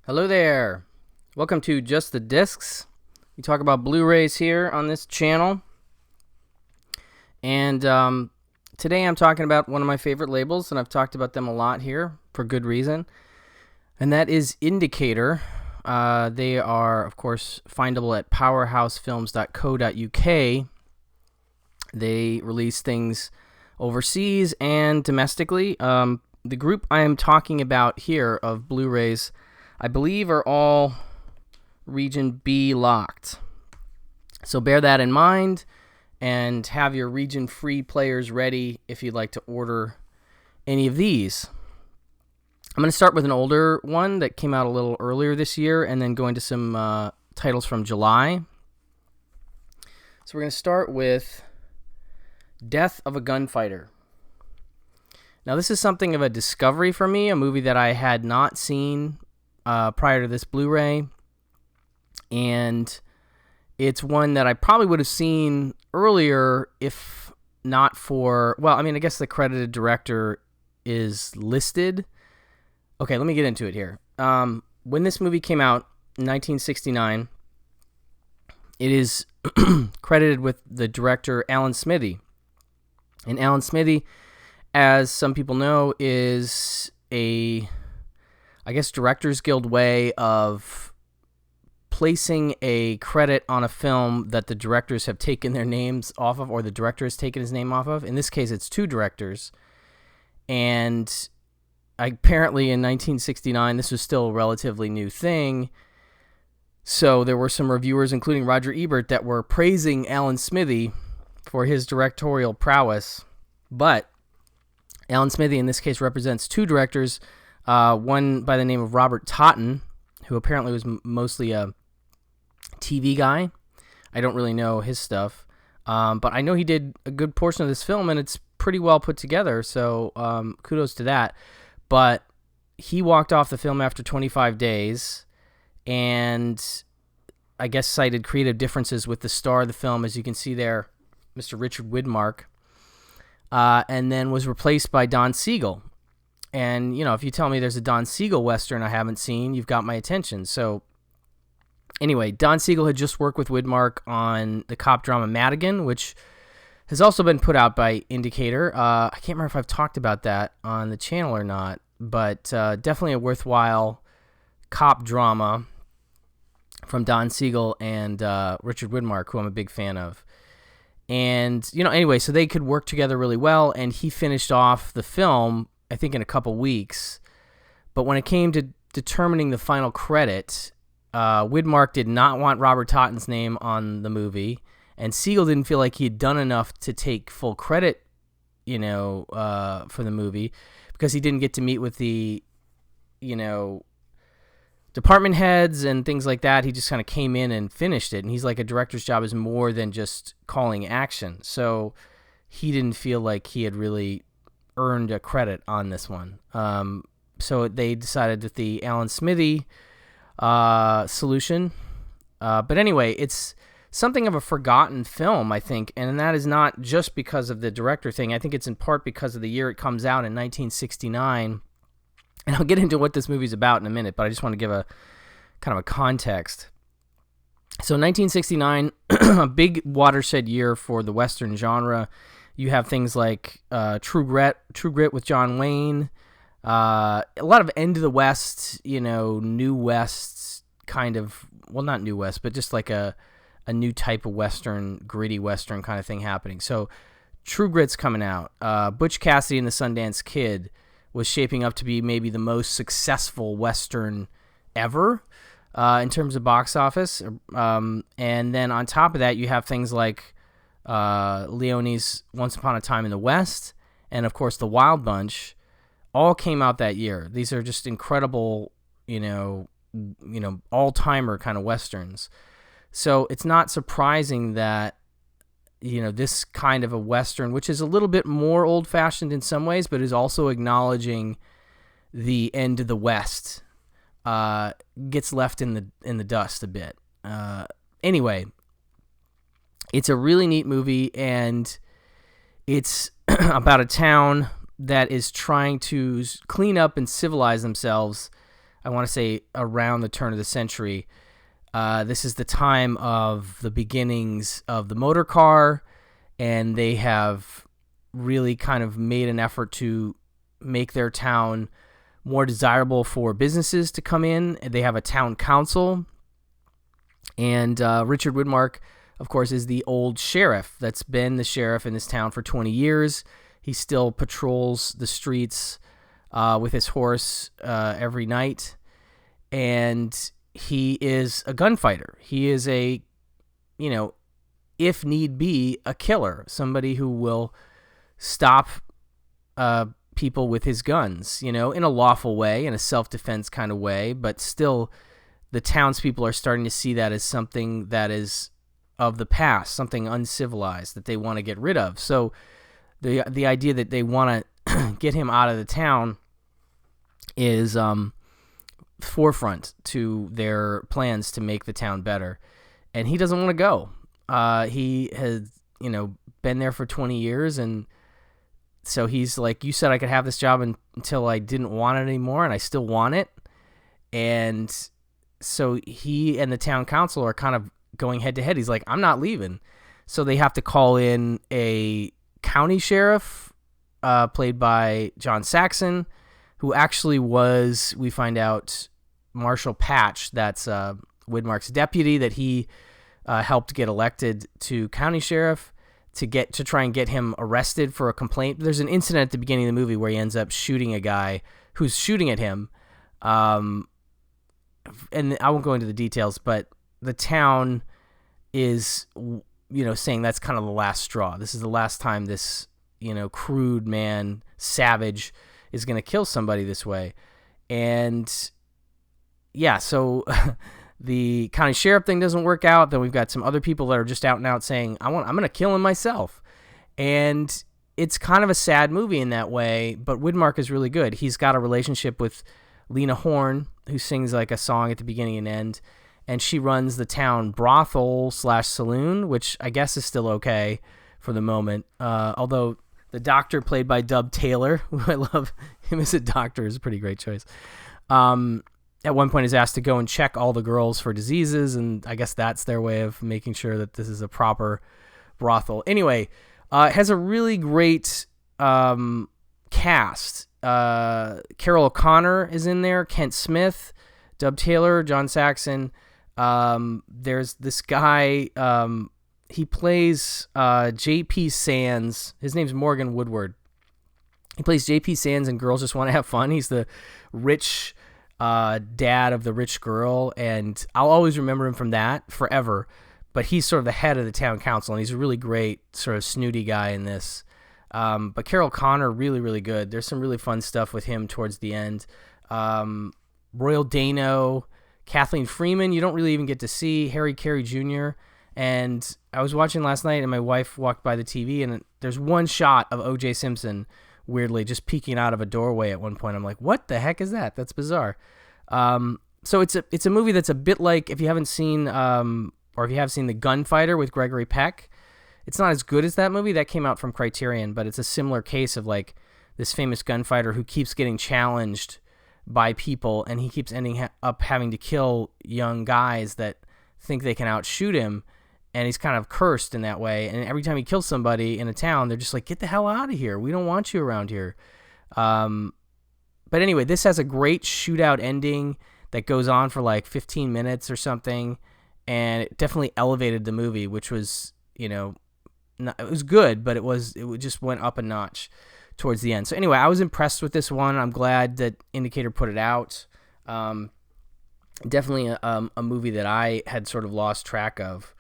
Hello there. Welcome to Just the Discs. We talk about Blu-rays here on this channel. And today I'm talking about one of my favorite labels, and I've talked about them a lot here for good reason. And that is Indicator. They are, of course, findable at powerhousefilms.co.uk. They release things overseas and domestically. The group I am talking about here of Blu-rays, I believe, are all Region B locked. So bear that in mind and have your region free players ready if you'd like to order any of these. I'm going to start with an older one that came out a little earlier this year and then go into some titles from July. So we're going to start with Death of a Gunfighter. Now this is something of a discovery for me, a movie that I had not seen prior to this Blu-ray, and it's one that I probably would have seen earlier if not for, well, I mean, I guess the credited director is listed. Okay, let me get into it here. When this movie came out in 1969, it is credited with the director Alan Smithee, and Alan Smithee, as some people know, is a, I guess, Directors Guild way of placing a credit on a film that the directors have taken their names off of, or the director has taken his name off of. In this case, it's two directors. And apparently in 1969, this was still a relatively new thing. So there were some reviewers, including Roger Ebert, that were praising Alan Smithee for his directorial prowess. But Alan Smithee, in this case, represents two directors. One by the name of Robert Totten, who apparently was mostly a TV guy. I don't really know his stuff, but I know he did a good portion of this film, and it's pretty well put together, so kudos to that. But he walked off the film after 25 days, and I guess cited creative differences with the star of the film, as you can see there, Mr. Richard Widmark, and then was replaced by Don Siegel. And, you know, if you tell me there's a Don Siegel Western I haven't seen, you've got my attention. So, anyway, Don Siegel had just worked with Widmark on the cop drama Madigan, which has also been put out by Indicator. I can't remember if I've talked about that on the channel or not, but definitely a worthwhile cop drama from Don Siegel and Richard Widmark, who I'm a big fan of. And, you know, anyway, so they could work together really well, and he finished off the film, I think, in a couple weeks. But when it came to determining the final credit, Widmark did not want Robert Totten's name on the movie, and Siegel didn't feel like he had done enough to take full credit, you know, for the movie, because he didn't get to meet with the, you know, department heads and things like that. He just kind of came in and finished it, and he's like, a director's job is more than just calling action. So he didn't feel like he had really earned a credit on this one. So they decided that the Alan Smithee solution. But anyway, it's something of a forgotten film, I think, and that is not just because of the director thing. I think it's in part because of the year it comes out in 1969. And I'll get into what this movie's about in a minute, but I just want to give a kind of a context. So 1969, a big watershed year for the Western genre. You have things like True Grit with John Wayne, a lot of End of the West, you know, New West kind of, well, not New West, but just like a new type of Western, gritty Western kind of thing happening. So True Grit's coming out. Butch Cassidy and the Sundance Kid was shaping up to be maybe the most successful Western ever in terms of box office. And then on top of that, you have things like Leone's Once Upon a Time in the West, and of course The Wild Bunch, all came out that year. These are just incredible, you know, all-timer kind of Westerns. So it's not surprising that, you know, this kind of a Western, which is a little bit more old-fashioned in some ways, but is also acknowledging the end of the West, gets left in the dust a bit. Anyway, it's a really neat movie, and it's about a town that is trying to clean up and civilize themselves I want to say around the turn of the century. This is the time of the beginnings of the motor car, and they have really kind of made an effort to make their town more desirable for businesses to come in. They have a town council, and Richard Widmark, of course, is the old sheriff that's been the sheriff in this town for 20 years. He still patrols the streets with his horse every night, and he is a gunfighter. He is a, if need be, a killer, somebody who will stop people with his guns, in a lawful way, in a self-defense kind of way, but still the townspeople are starting to see that as something that is of the past, something uncivilized that they want to get rid of. So the idea that they want to get him out of the town is forefront to their plans to make the town better, and he doesn't want to go. He has been there for 20 years, and so he's like, you said I could have this job until I didn't want it anymore, and I still want it. And so he and the town council are kind of going head to head. He's like, I'm not leaving. So they have to call in a county sheriff played by John Saxon, who actually was, we find out, Marshall Patch. That's Widmark's deputy that he helped get elected to county sheriff to try and get him arrested for a complaint. There's an incident at the beginning of the movie where he ends up shooting a guy who's shooting at him. And I won't go into the details, but the town is, saying that's kind of the last straw. This is the last time this, crude man, savage, is going to kill somebody this way. And yeah, so the county sheriff thing doesn't work out. Then we've got some other people that are just out and out saying, I'm going to kill him myself. And it's kind of a sad movie in that way, but Widmark is really good. He's got a relationship with Lena Horne, who sings like a song at the beginning and end, and she runs the town brothel/saloon, which I guess is still okay for the moment. Although the doctor, played by Dub Taylor, who I love him as a doctor, is a pretty great choice. At one point is asked to go and check all the girls for diseases, and I guess that's their way of making sure that this is a proper brothel. Anyway, it has a really great cast. Carol O'Connor is in there, Kent Smith, Dub Taylor, John Saxon. There's this guy, he plays J.P. Sands. His name's Morgan Woodward. He plays J.P. Sands in Girls Just Want to Have Fun. He's the rich dad of the rich girl, and I'll always remember him from that forever. But he's sort of the head of the town council, and he's a really great sort of snooty guy in this. But Carol Connor, really, really good. There's some really fun stuff with him towards the end. Royal Dano, Kathleen Freeman, you don't really even get to see. Harry Carey Jr. And I was watching last night, and my wife walked by the TV, and there's one shot of O.J. Simpson, weirdly, just peeking out of a doorway at one point. I'm like, what the heck is that? That's bizarre. So it's a movie that's a bit like, if you haven't seen, or if you have seen The Gunfighter with Gregory Peck, it's not as good as that movie. That came out from Criterion, but it's a similar case of like this famous gunfighter who keeps getting challenged by people, and he keeps ending up having to kill young guys that think they can outshoot him, and he's kind of cursed in that way. And every time he kills somebody in a town, they're just like, get the hell out of here. We don't want you around here. But anyway, this has a great shootout ending that goes on for like 15 minutes or something, and it definitely elevated the movie, which was, it was good, but it just went up a notch towards the end. So anyway, I was impressed with this one. I'm glad that Indicator put it out. Definitely a movie that I had sort of lost track of.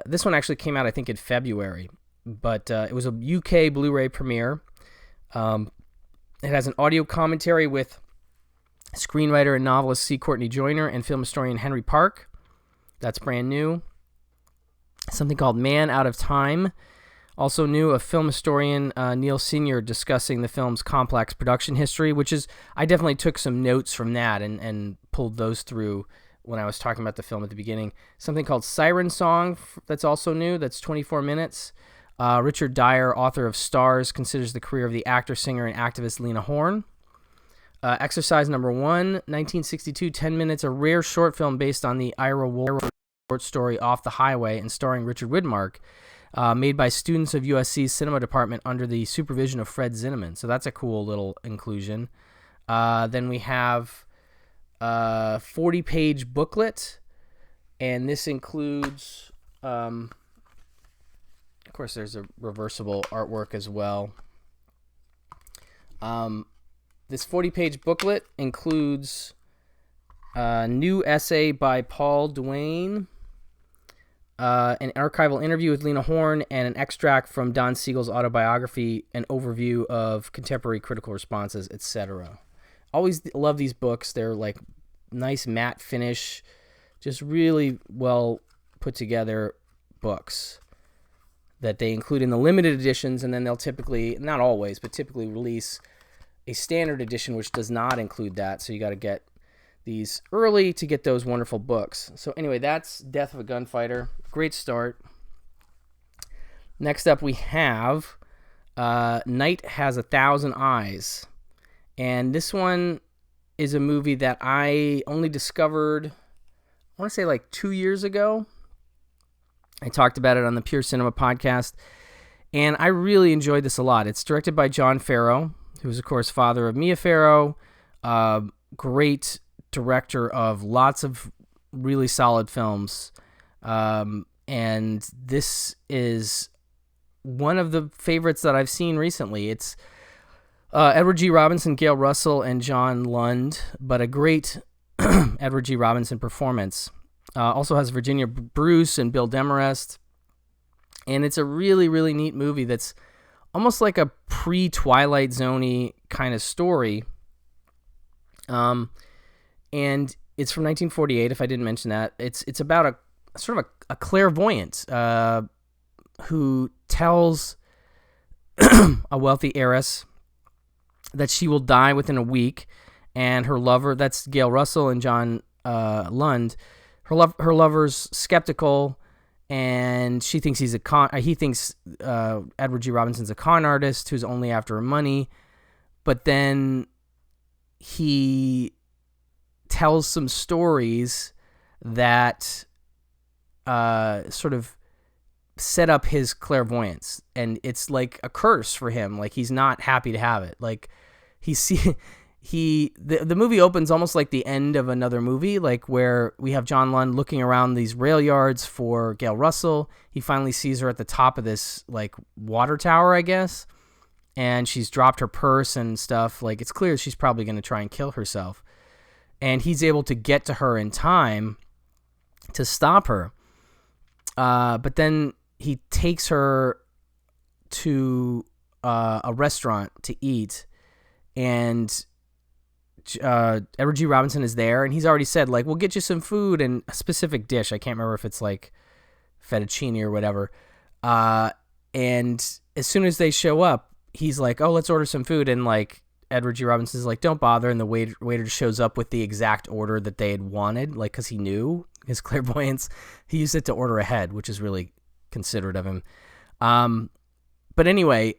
This one actually came out, I think, in February, but it was a UK Blu-ray premiere. It has an audio commentary with screenwriter and novelist C. Courtney Joyner and film historian Henry Park. That's brand new. Something called Man Out of Time. Also new, a film historian, Neil Senior, discussing the film's complex production history, which is, I definitely took some notes from that and pulled those through when I was talking about the film at the beginning. Something called Siren Song, that's also new, that's 24 minutes. Richard Dyer, author of Stars, considers the career of the actor, singer, and activist Lena Horne. Exercise number 1, 1962, 10 minutes, a rare short film based on the Ira Wolf short story Off the Highway and starring Richard Widmark, made by students of USC's cinema department under the supervision of Fred Zinnemann. So that's a cool little inclusion. Then we have a 40-page booklet, and this includes, of course, there's a reversible artwork as well. This 40-page booklet includes a new essay by Paul Duane, an archival interview with Lena Horne, and an extract from Don Siegel's autobiography, an overview of contemporary critical responses, etc. Always love these books. They're like nice matte finish, just really well put together books that they include in the limited editions, and then they'll typically, not always, but typically release a standard edition which does not include that, so you got to get these early to get those wonderful books. So anyway, that's Death of a Gunfighter. Great start. Next up we have Night Has 1,000 Eyes, and this one is a movie that I only discovered, I want to say like 2 years ago. I talked about it on the Pure Cinema podcast, and I really enjoyed this a lot. It's directed by John Farrow, who is, of course, father of Mia Farrow, great director of lots of really solid films. And this is one of the favorites that I've seen recently. It's Edward G. Robinson, Gail Russell, and John Lund, but a great Edward G. Robinson performance. Also has Virginia Bruce and Bill Demarest. And it's a really, really neat movie that's almost like a pre-Twilight Zone-y kind of story. And it's from 1948, if I didn't mention that. It's about a sort of a clairvoyant who tells a wealthy heiress that she will die within a week, and her lover, that's Gail Russell and John Lund, her lover's skeptical, and she thinks he thinks Edward G. Robinson's a con artist who's only after her money, but then he tells some stories that sort of set up his clairvoyance, and it's like a curse for him. Like, he's not happy to have it. Like, the movie opens almost like the end of another movie, like where we have John Lund looking around these rail yards for Gail Russell. He finally sees her at the top of this like water tower, I guess, and she's dropped her purse and stuff. Like, it's clear she's probably going to try and kill herself, and he's able to get to her in time to stop her. But then he takes her to a restaurant to eat, and Edward G. Robinson is there, and he's already said, like, we'll get you some food and a specific dish. I can't remember if it's like fettuccine or whatever. And as soon as they show up, he's like, oh, let's order some food. And like, Edward G. Robinson's like, don't bother. And the waiter shows up with the exact order that they had wanted, like, because he knew his clairvoyance. He used it to order ahead, which is really considerate of him. But anyway,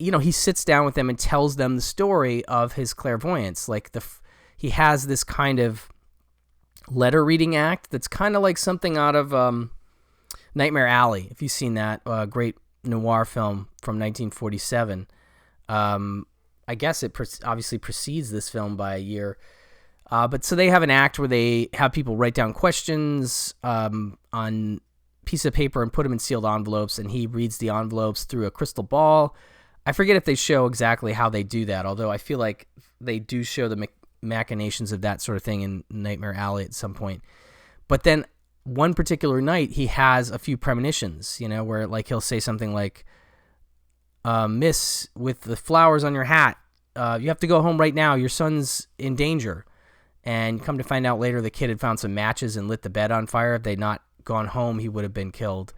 he sits down with them and tells them the story of his clairvoyance. Like, he has this kind of letter reading act that's kind of like something out of Nightmare Alley, if you've seen that great noir film from 1947. I guess it obviously precedes this film by a year. But so they have an act where they have people write down questions on piece of paper and put them in sealed envelopes, and he reads the envelopes through a crystal ball. I forget if they show exactly how they do that, although I feel like they do show the machinations of that sort of thing in Nightmare Alley at some point. But then one particular night, he has a few premonitions, where like he'll say something like, Miss, with the flowers on your hat, you have to go home right now. Your son's in danger. And come to find out later, the kid had found some matches and lit the bed on fire. If they'd not gone home, he would have been killed.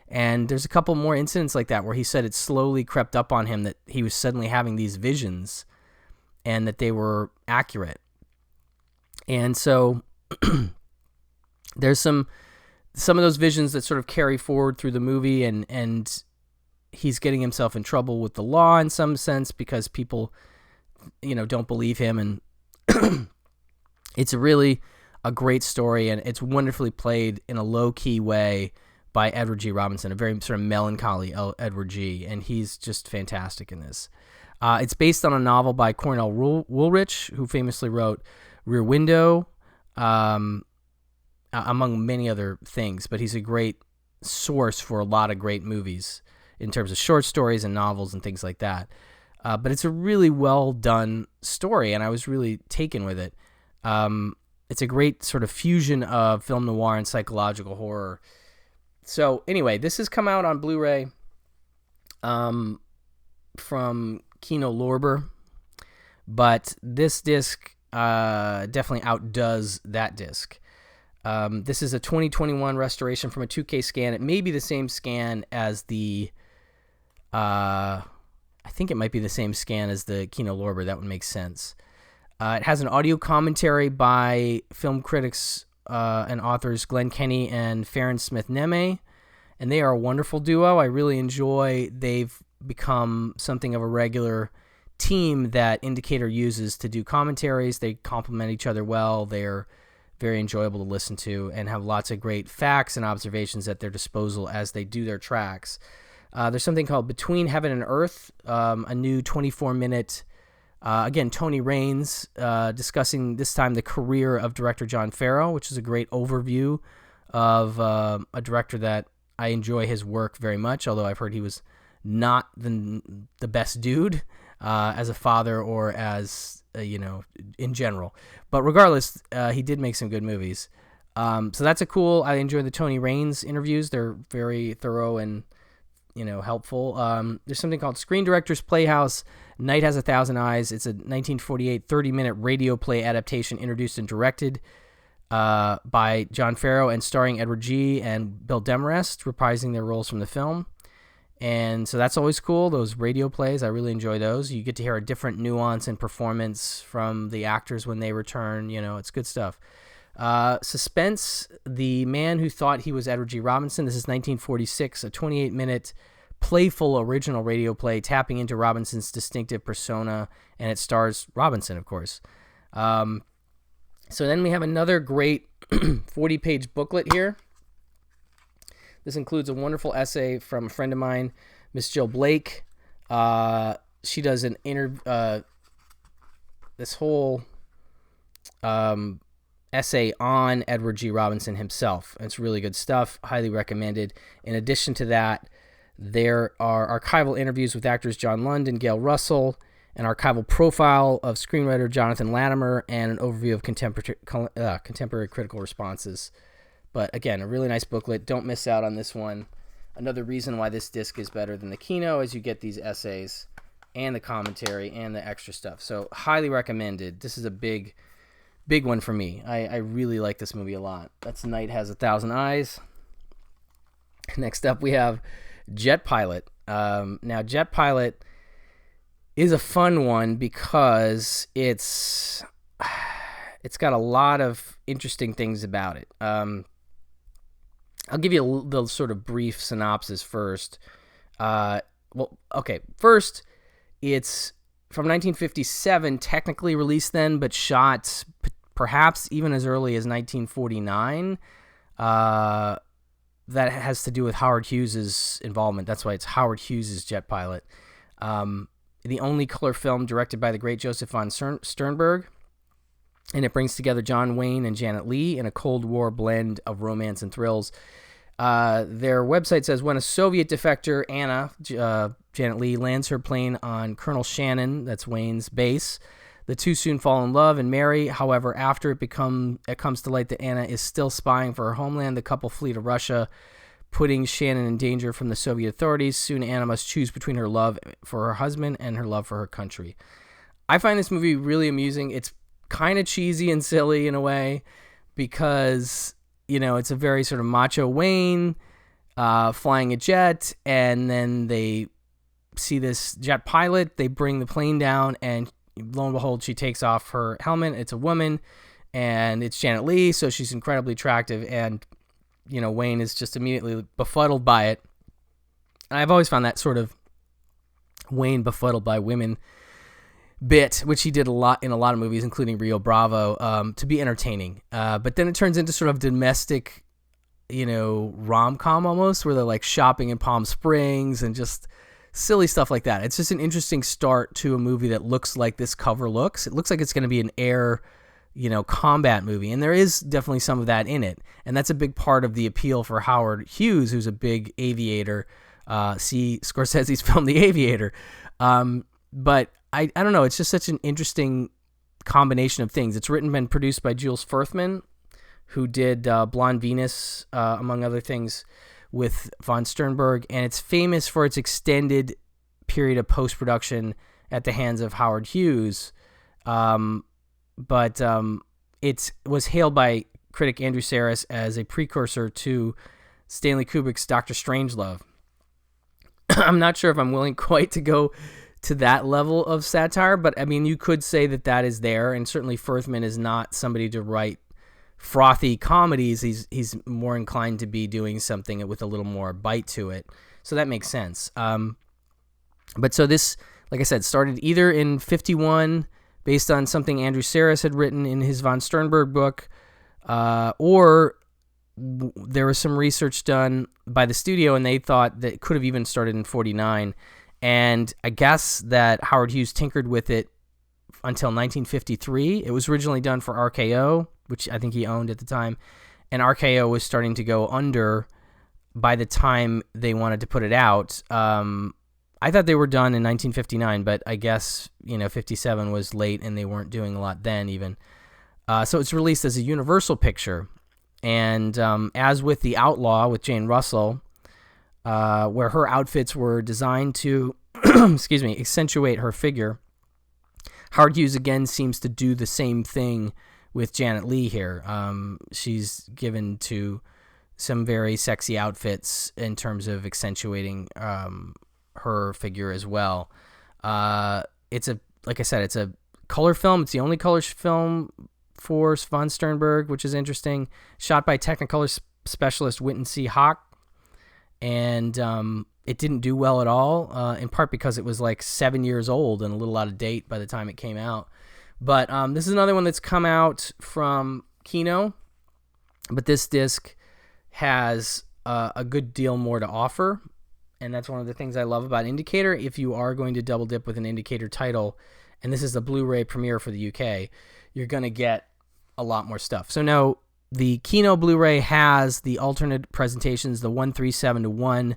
And there's a couple more incidents like that where he said it slowly crept up on him that he was suddenly having these visions and that they were accurate. And so there's some of those visions that sort of carry forward through the movie, and he's getting himself in trouble with the law in some sense because people don't believe him, and it's really a great story, and it's wonderfully played in a low-key way by Edward G. Robinson, a very sort of melancholy Edward G., and he's just fantastic in this. It's based on a novel by Cornell Woolrich, who famously wrote Rear Window, among many other things, but he's a great source for a lot of great movies in terms of short stories and novels and things like that. But it's a really well done story, and I was really taken with it. It's a great sort of fusion of film noir and psychological horror. So anyway, this has come out on Blu-ray from Kino Lorber, but this disc definitely outdoes that disc. This is a 2021 restoration from a 2K scan. It may be the same scan as the... I think it might be the same scan as the Kino Lorber. That would make sense. It has an audio commentary by film critics and authors Glenn Kenny and Farron Smith-Neme, and they are a wonderful duo. I really enjoy. They've become something of a regular team that Indicator uses to do commentaries. They complement each other well. They're very enjoyable to listen to and have lots of great facts and observations at their disposal as they do their tracks. There's something called Between Heaven and Earth, a new 24-minute... again, Tony Raines discussing this time the career of director John Farrow, which is a great overview of a director that I enjoy his work very much, although I've heard he was not the best dude as a father or as, in general. But regardless, he did make some good movies. So that's I enjoy the Tony Raines interviews. They're very thorough and, helpful. There's something called Screen Directors Playhouse, Night Has a Thousand Eyes. It's a 1948 30-minute radio play adaptation introduced and directed by John Farrow and starring Edward G. and Bill Demarest, reprising their roles from the film. And so that's always cool, those radio plays. I really enjoy those. You get to hear a different nuance and performance from the actors when they return. It's good stuff. Suspense, The Man Who Thought He Was Edward G. Robinson. This is 1946, a 28-minute playful original radio play tapping into Robinson's distinctive persona, and it stars Robinson, of course. So then we have another great 40-page booklet here. This includes a wonderful essay from a friend of mine, Miss Jill Blake. She does an this whole essay on Edward G. Robinson himself. It's really good stuff. Highly recommended. In addition to that, there are archival interviews with actors John Lund and Gail Russell, an archival profile of screenwriter Jonathan Latimer, and an overview of contemporary critical responses. But again, a really nice booklet. Don't miss out on this one. Another reason why this disc is better than the Kino is you get these essays and the commentary and the extra stuff. So highly recommended. This is a big one for me. I really like this movie a lot. That's Night Has a Thousand Eyes. Next up, we have Jet Pilot. Now, Jet Pilot is a fun one because it's got a lot of interesting things about it. I'll give you the sort of brief synopsis first. First, it's from 1957, technically released then, but shot perhaps even as early as 1949. That has to do with Howard Hughes' involvement. That's why it's Howard Hughes' Jet Pilot. The only color film directed by the great Joseph von Sternberg. And it brings together John Wayne and Janet Leigh in a Cold War blend of romance and thrills. Their website says, when a Soviet defector, Anna, Janet Leigh, lands her plane on Colonel Shannon, that's Wayne's base, the two soon fall in love and marry. However, after it comes to light that Anna is still spying for her homeland, the couple flee to Russia, putting Shannon in danger from the Soviet authorities. Soon Anna must choose between her love for her husband and her love for her country. I find this movie really amusing. It's kind of cheesy and silly in a way because, it's a very sort of macho Wayne flying a jet, and then they see this jet pilot. They bring the plane down, and lo and behold, she takes off her helmet. It's a woman, and it's Janet Leigh, so she's incredibly attractive, and, Wayne is just immediately befuddled by it. And I've always found that sort of Wayne befuddled by women bit, which he did a lot in a lot of movies, including Rio Bravo, to be entertaining. But then it turns into sort of domestic, rom-com almost, where they're like shopping in Palm Springs and just silly stuff like that. It's just an interesting start to a movie that looks like this cover looks. It looks like it's going to be an air, combat movie, and there is definitely some of that in it. And that's a big part of the appeal for Howard Hughes, who's a big aviator. See Scorsese's film The Aviator. But I don't know. It's just such an interesting combination of things. It's written and produced by Jules Furthman, who did Blonde Venus, among other things, with von Sternberg. And it's famous for its extended period of post-production at the hands of Howard Hughes. But it was hailed by critic Andrew Sarris as a precursor to Stanley Kubrick's Dr. Strangelove. I'm not sure if I'm willing quite to go to that level of satire, but I mean, you could say that is there, and certainly Furthman is not somebody to write frothy comedies. He's more inclined to be doing something with a little more bite to it, so that makes sense. But so this, like I said, started either in 1951, based on something Andrew Sarris had written in his von Sternberg book, or there was some research done by the studio, and they thought that it could have even started in 1949. And I guess that Howard Hughes tinkered with it until 1953. It was originally done for RKO, which I think he owned at the time, and RKO was starting to go under by the time they wanted to put it out. I thought they were done in 1959, but I guess 57 was late, and they weren't doing a lot then even. So it's released as a Universal picture, and as with The Outlaw with Jane Russell, where her outfits were designed to, accentuate her figure, Howard Hughes again seems to do the same thing with Janet Leigh here. She's given to some very sexy outfits in terms of accentuating her figure as well. Like I said, it's a color film. It's the only color film for von Sternberg, which is interesting. Shot by Technicolor specialist Winton C. Hawk, and it didn't do well at all, in part because it was like 7 years old and a little out of date by the time it came out. But this is another one that's come out from Kino, but this disc has a good deal more to offer, and that's one of the things I love about Indicator. If you are going to double dip with an Indicator title, and this is the Blu-ray premiere for the UK, you're going to get a lot more stuff. So now, the Kino Blu-ray has the alternate presentations, the 137:1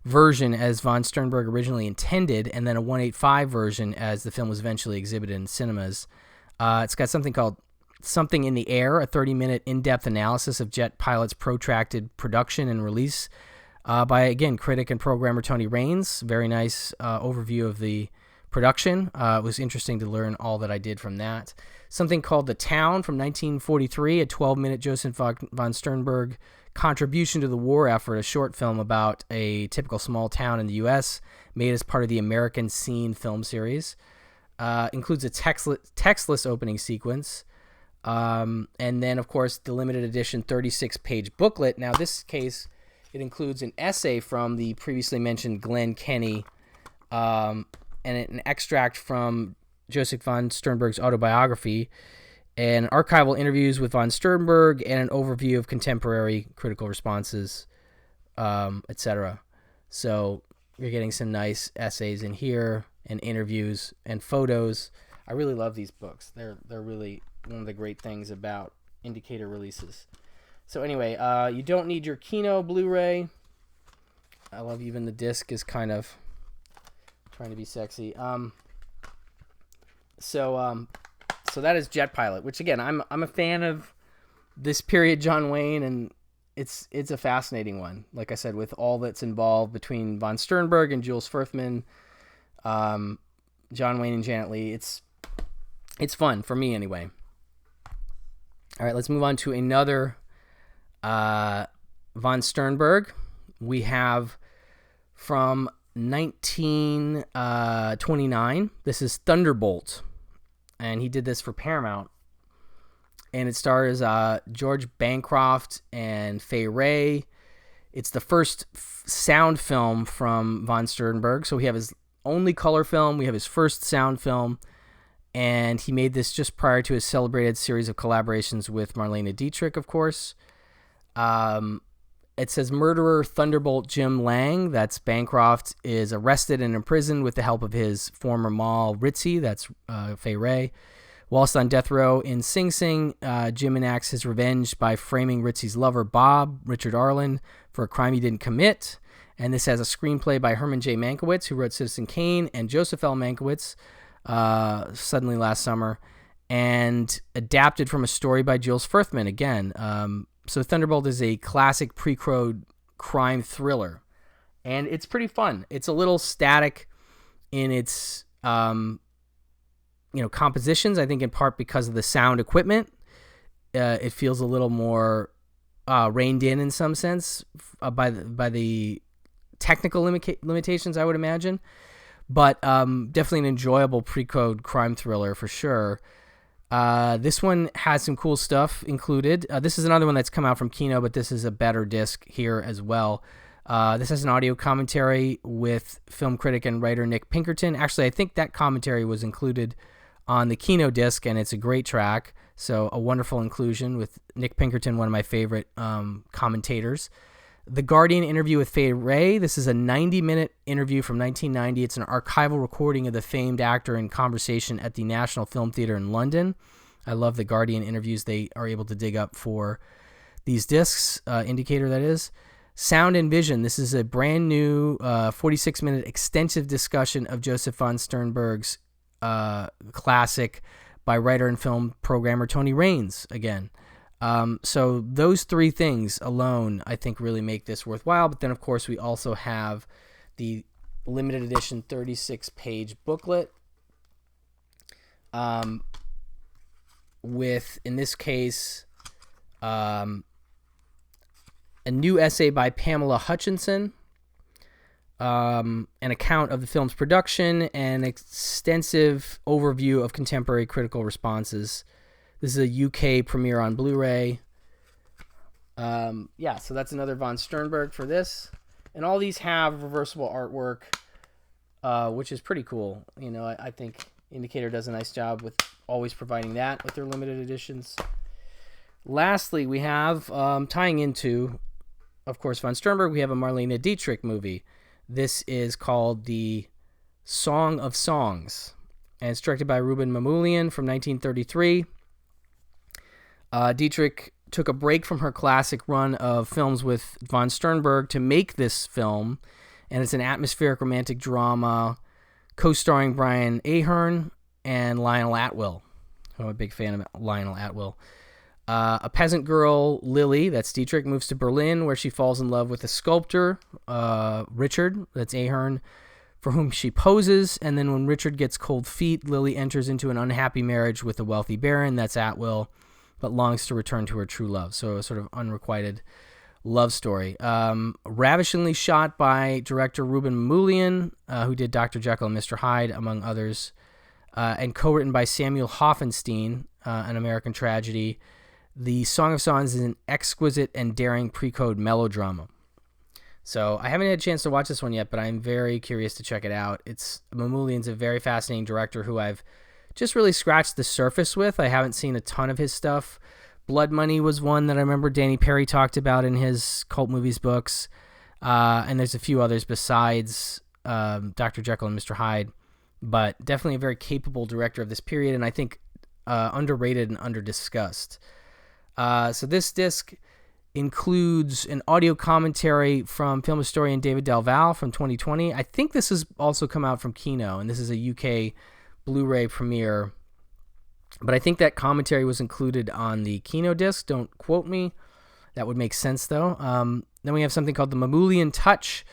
version as von Sternberg originally intended, and then a 185 version as the film was eventually exhibited in cinemas. It's got something called Something in the Air, a 30-minute in-depth analysis of Jet Pilot's protracted production and release by, again, critic and programmer Tony Raines. Very nice overview of the production. It was interesting to learn all that I did from that. Something called The Town from 1943, a 12-minute Joseph von Sternberg contribution to the war effort, a short film about a typical small town in the U.S., made as part of the American Scene film series. Includes a textless opening sequence. And then, of course, the limited edition 36-page booklet. Now, this case, it includes an essay from the previously mentioned Glenn Kenny, and an extract from Joseph von Sternberg's autobiography, and archival interviews with von Sternberg, and an overview of contemporary critical responses, etc. So you're getting some nice essays in here, and interviews, and photos. I really love these books. They're really one of the great things about Indicator releases. So anyway, you don't need your Kino Blu-ray. I love even the disc is kind of trying to be sexy. So that is Jet Pilot, which again, I'm a fan of this period John Wayne, and it's a fascinating one. Like I said, with all that's involved between von Sternberg and Jules Furthman, John Wayne and Janet Leigh, it's fun for me anyway. All right, let's move on to another von Sternberg. We have from 1929. This is Thunderbolt, and he did this for Paramount, and it stars George Bancroft and Fay Wray. It's the first sound film from von Sternberg, so we have his only color film, we have his first sound film, And he made this just prior to his celebrated series of collaborations with Marlene Dietrich, of course. It says murderer Thunderbolt Jim Lang, that's Bancroft, is arrested and imprisoned with the help of his former Moll Ritzie, that's Fay Wray. Whilst on death row in Sing Sing, Jim enacts his revenge by framing Ritzie's lover, Bob, Richard Arlen, for a crime he didn't commit. And this has a screenplay by Herman J. Mankiewicz, who wrote Citizen Kane, and Joseph L. Mankiewicz, Suddenly Last Summer, and adapted from a story by Jules Furthman, again. So Thunderbolt is a classic pre-code crime thriller, and it's pretty fun. It's a little static in its compositions, I think in part because of the sound equipment. It feels a little more reined in some sense by the technical limitations, I would imagine. But definitely an enjoyable pre-code crime thriller for sure. This one has some cool stuff included. This is another one that's come out from Kino, but this is a better disc here as well. This has an audio commentary with film critic and writer Nick Pinkerton. Actually, I think that commentary was included on the Kino disc, and it's a great track. So a wonderful inclusion with Nick Pinkerton, one of my favorite commentators. The Guardian interview with Fay Wray. This is a 90-minute interview from 1990. It's an archival recording of the famed actor in conversation at the National Film Theatre in London. I love the Guardian interviews they are able to dig up for these discs, Indicator that is. Sound and Vision. This is a brand new 46-minute extensive discussion of Joseph von Sternberg's classic by writer and film programmer Tony Raines again. So those three things alone, I think, really make this worthwhile. But then, of course, we also have the limited edition 36-page booklet with, in this case, a new essay by Pamela Hutchinson, an account of the film's production, and an extensive overview of contemporary critical responses. This is a UK premiere on Blu-ray. So that's another von Sternberg for this. And all these have reversible artwork, which is pretty cool. I think Indicator does a nice job with always providing that with their limited editions. Lastly, we have, tying into, of course, von Sternberg, we have a Marlene Dietrich movie. This is called The Song of Songs, and it's directed by Ruben Mamoulian from 1933. Dietrich took a break from her classic run of films with von Sternberg to make this film, and it's an atmospheric romantic drama co-starring Brian Ahern and Lionel Atwill. I'm a big fan of Lionel Atwill. A peasant girl, Lily, that's Dietrich, moves to Berlin, where she falls in love with a sculptor, Richard, that's Ahern, for whom she poses, and then when Richard gets cold feet, Lily enters into an unhappy marriage with a wealthy baron, that's Atwill, but longs to return to her true love. So a sort of unrequited love story. Ravishingly shot by director Ruben Mamoulian, who did Dr. Jekyll and Mr. Hyde, among others, and co-written by Samuel Hoffenstein, An American Tragedy. The Song of Songs is an exquisite and daring pre-code melodrama. So I haven't had a chance to watch this one yet, but I'm very curious to check it out. Mamoulian's a very fascinating director who I've just really scratched the surface with. I haven't seen a ton of his stuff. Blood Money was one that I remember Danny Perry talked about in his Cult Movies books. And there's a few others besides Dr. Jekyll and Mr. Hyde. But definitely a very capable director of this period, and I think underrated and under-discussed. So this disc includes an audio commentary from film historian David Del Val from 2020. I think this has also come out from Kino, and this is a UK Blu-ray premiere, but I think that commentary was included on the Kino disc. Don't quote me. That would make sense, though. Then we have something called the Mamoulian Touch,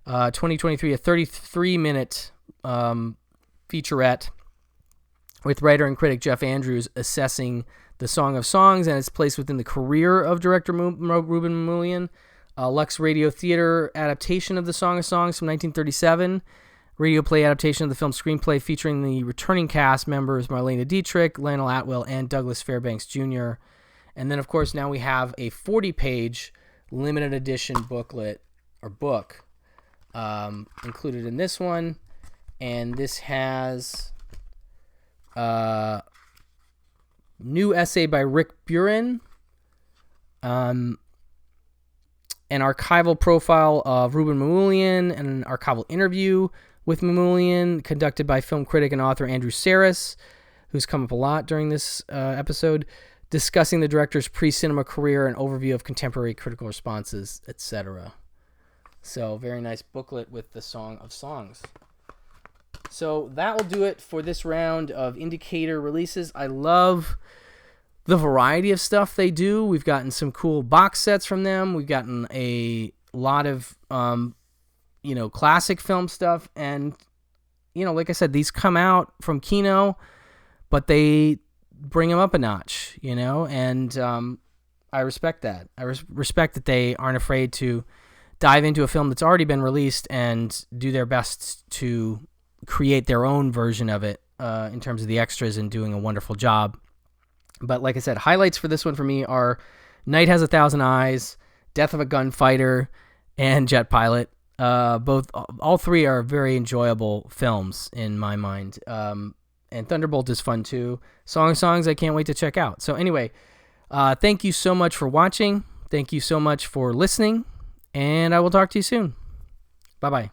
2023, a 33-minute featurette with writer and critic Jeff Andrews assessing the Song of Songs and its place within the career of director Ruben Mamoulian. Lux Radio Theater adaptation of the Song of Songs from 1937. Radio play adaptation of the film's screenplay featuring the returning cast members Marlene Dietrich, Lionel Atwill, and Douglas Fairbanks Jr. And then, of course, now we have a 40-page limited edition booklet, or book, included in this one. And this has New essay by Rick Buren. An archival profile of Ruben Mamoulian, and an archival interview with Mamoulian conducted by film critic and author Andrew Saris, who's come up a lot during this episode, discussing the director's pre-cinema career and overview of contemporary critical responses, etc. So, very nice booklet with the Song of Songs. So, that will do it for this round of Indicator releases. I love the variety of stuff they do. We've gotten some cool box sets from them. We've gotten a lot of, classic film stuff. And, like I said, these come out from Kino, but they bring them up a notch, and I respect that. I respect that they aren't afraid to dive into a film that's already been released and do their best to create their own version of it in terms of the extras, and doing a wonderful job. But like I said, highlights for this one for me are Night Has a Thousand Eyes, Death of a Gunfighter, and Jet Pilot. All three are very enjoyable films in my mind. And Thunderbolt is fun too. Song of Songs I can't wait to check out. So anyway, thank you so much for watching. Thank you so much for listening. And I will talk to you soon. Bye-bye.